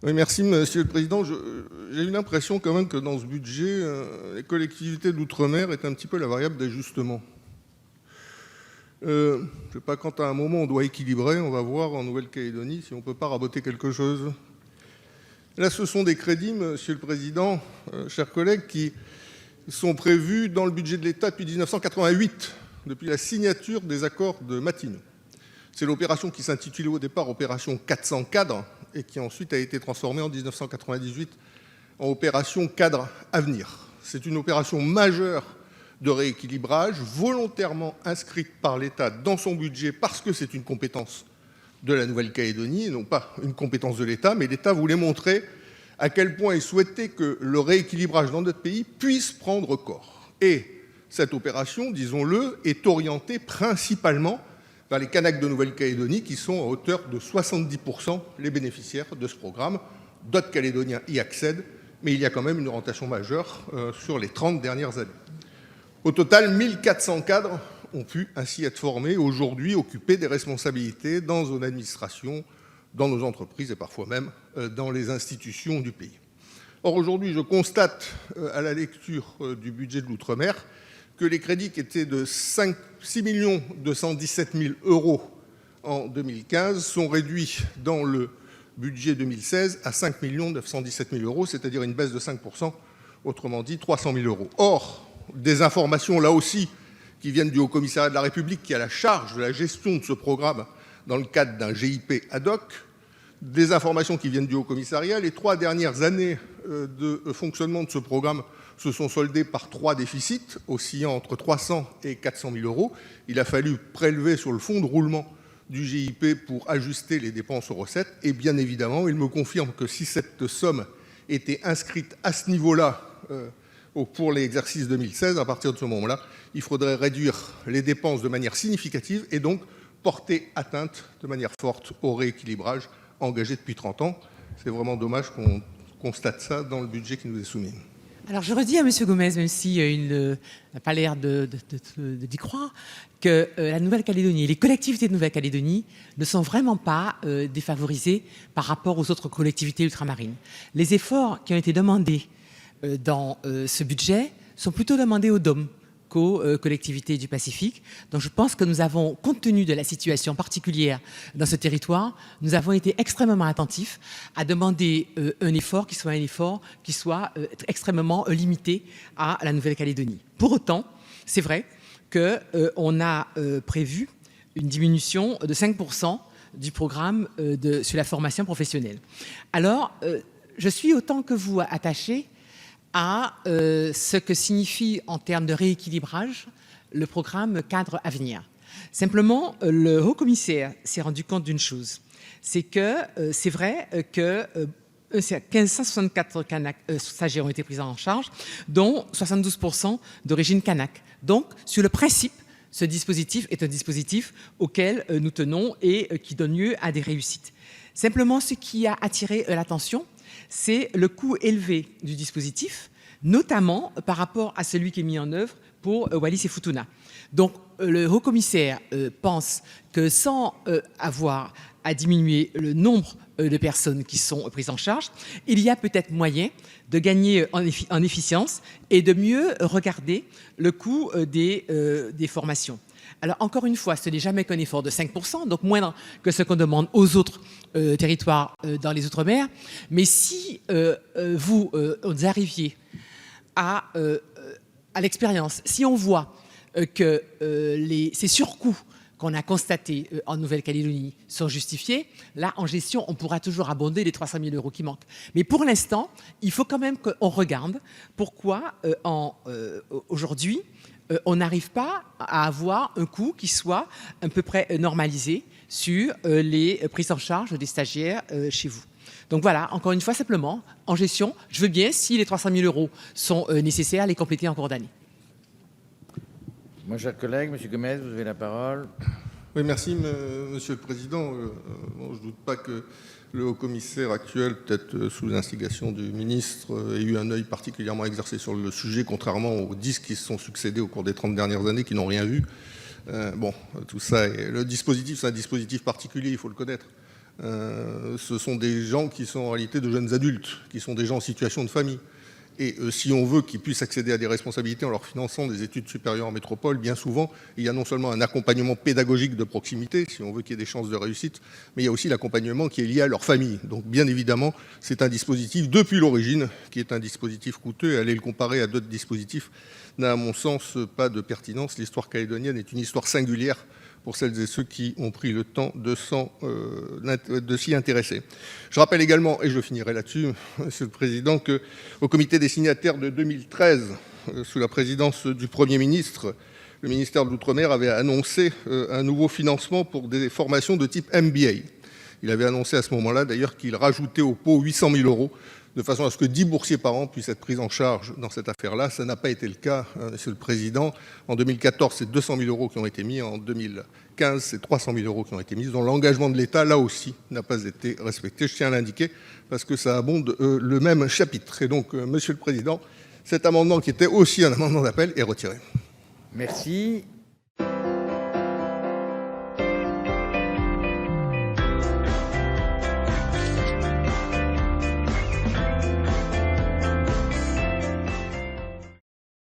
Oui, merci, Monsieur le Président. J'ai eu l'impression quand même que dans ce budget, les collectivités d'outre-mer étaient un petit peu la variable d'ajustement. Je ne sais pas, quand à un moment on doit équilibrer, on va voir en Nouvelle-Calédonie si on ne peut pas raboter quelque chose. Là, ce sont des crédits, Monsieur le Président, chers collègues, qui sont prévus dans le budget de l'État depuis 1988, depuis la signature des accords de Matignon. C'est l'opération qui s'intitulait au départ Opération 400 cadres et qui ensuite a été transformée en 1998 en Opération Cadre Avenir. C'est une opération majeure de rééquilibrage, volontairement inscrite par l'État dans son budget parce que c'est une compétence de la Nouvelle-Calédonie, et non pas une compétence de l'État, mais l'État voulait montrer à quel point il souhaitait que le rééquilibrage dans notre pays puisse prendre corps. Et cette opération, disons-le, est orientée principalement vers les Kanaks de Nouvelle-Calédonie, qui sont à hauteur de 70% les bénéficiaires de ce programme. D'autres Calédoniens y accèdent, mais il y a quand même une orientation majeure sur les 30 dernières années. Au total, 1400 cadres ont pu ainsi être formés, aujourd'hui occuper des responsabilités dans nos administrations, dans nos entreprises et parfois même dans les institutions du pays. Or, aujourd'hui, je constate à la lecture du budget de l'outre-mer que les crédits qui étaient de 6 217 000 € en 2015 sont réduits dans le budget 2016 à 5 917 000 €, c'est-à-dire une baisse de 5%, autrement dit 300 000 €. Or, des informations là aussi qui viennent du Haut-Commissariat de la République qui a la charge de la gestion de ce programme dans le cadre d'un GIP ad hoc, des informations qui viennent du Haut-Commissariat. Les 3 dernières années de fonctionnement de ce programme se sont soldées par 3 déficits, oscillant entre 300 et 400 000 €. Il a fallu prélever sur le fonds de roulement du GIP pour ajuster les dépenses aux recettes. Et bien évidemment, il me confirme que si cette somme était inscrite à ce niveau-là pour l'exercice 2016, à partir de ce moment-là, il faudrait réduire les dépenses de manière significative et donc porter atteinte de manière forte au rééquilibrage engagé depuis 30 ans. C'est vraiment dommage qu'on constate ça dans le budget qui nous est soumis. Alors je redis à M. Gomez, même s'il n'a pas l'air d'y croire, que la Nouvelle-Calédonie et les collectivités de Nouvelle-Calédonie ne sont vraiment pas défavorisées par rapport aux autres collectivités ultramarines. Les efforts qui ont été demandés dans ce budget sont plutôt demandés aux DOM qu'aux collectivités du Pacifique. Donc je pense que nous avons, compte tenu de la situation particulière dans ce territoire, nous avons été extrêmement attentifs à demander un effort qui soit extrêmement limité à la Nouvelle-Calédonie. Pour autant, c'est vrai qu'on a prévu une diminution de 5% du programme sur la formation professionnelle. Alors, je suis autant que vous attaché à ce que signifie en termes de rééquilibrage le programme Cadre Avenir. Simplement, le haut-commissaire s'est rendu compte d'une chose, c'est que c'est vrai que 1564 stagiaires ont été pris en charge, dont 72% d'origine kanak. Donc, sur le principe, ce dispositif est un dispositif auquel nous tenons et qui donne lieu à des réussites. Simplement, ce qui a attiré l'attention, c'est le coût élevé du dispositif, notamment par rapport à celui qui est mis en œuvre pour Wallis et Futuna. Donc, le haut-commissaire pense que sans avoir à diminuer le nombre de personnes qui sont prises en charge, il y a peut-être moyen de gagner en efficience et de mieux regarder le coût des formations. Alors, encore une fois, ce n'est jamais qu'un effort de 5%, donc moindre que ce qu'on demande aux autres territoires dans les Outre-mer. Mais si vous arriviez à l'expérience, si on voit que ces surcoûts qu'on a constatés en Nouvelle-Calédonie sont justifiés, là, en gestion, on pourra toujours abonder les 300 000 € qui manquent. Mais pour l'instant, il faut quand même qu'on regarde pourquoi aujourd'hui, on n'arrive pas à avoir un coût qui soit à peu près normalisé sur les prises en charge des stagiaires chez vous. Donc voilà, encore une fois, simplement, en gestion, je veux bien, si les 300 000 € sont nécessaires, les compléter en cours d'année. Mon cher collègue, M. Gomez, vous avez la parole. Oui, merci, Monsieur le Président. Bon, je ne doute pas que le haut-commissaire actuel, peut-être sous l'instigation du ministre, ait eu un œil particulièrement exercé sur le sujet, contrairement aux 10 qui se sont succédés au cours des 30 dernières années, qui n'ont rien vu. Bon, tout ça, le dispositif, c'est un dispositif particulier, il faut le connaître. Ce sont des gens qui sont en réalité de jeunes adultes, qui sont des gens en situation de famille. Et si on veut qu'ils puissent accéder à des responsabilités en leur finançant des études supérieures en métropole, bien souvent, il y a non seulement un accompagnement pédagogique de proximité, si on veut qu'il y ait des chances de réussite, mais il y a aussi l'accompagnement qui est lié à leur famille. Donc bien évidemment, c'est un dispositif, depuis l'origine, qui est un dispositif coûteux. Et aller le comparer à d'autres dispositifs n'a, à mon sens, pas de pertinence. L'histoire calédonienne est une histoire singulière pour celles et ceux qui ont pris le temps de s'y intéresser. Je rappelle également, et je finirai là-dessus, Monsieur le Président, qu'au comité des signataires de 2013, sous la présidence du Premier ministre, le ministère de l'Outre-mer avait annoncé un nouveau financement pour des formations de type MBA. Il avait annoncé à ce moment-là, d'ailleurs, qu'il rajoutait au pot 800 000 euros, de façon à ce que 10 boursiers par an puissent être pris en charge dans cette affaire-là. Ça n'a pas été le cas, Monsieur le Président. En 2014, c'est 200 000 euros qui ont été mis. En 2015, c'est 300 000 euros qui ont été mis, dont l'engagement de l'État, là aussi, n'a pas été respecté. Je tiens à l'indiquer parce que ça abonde le même chapitre. Et donc, Monsieur le Président, cet amendement, qui était aussi un amendement d'appel, est retiré. Merci.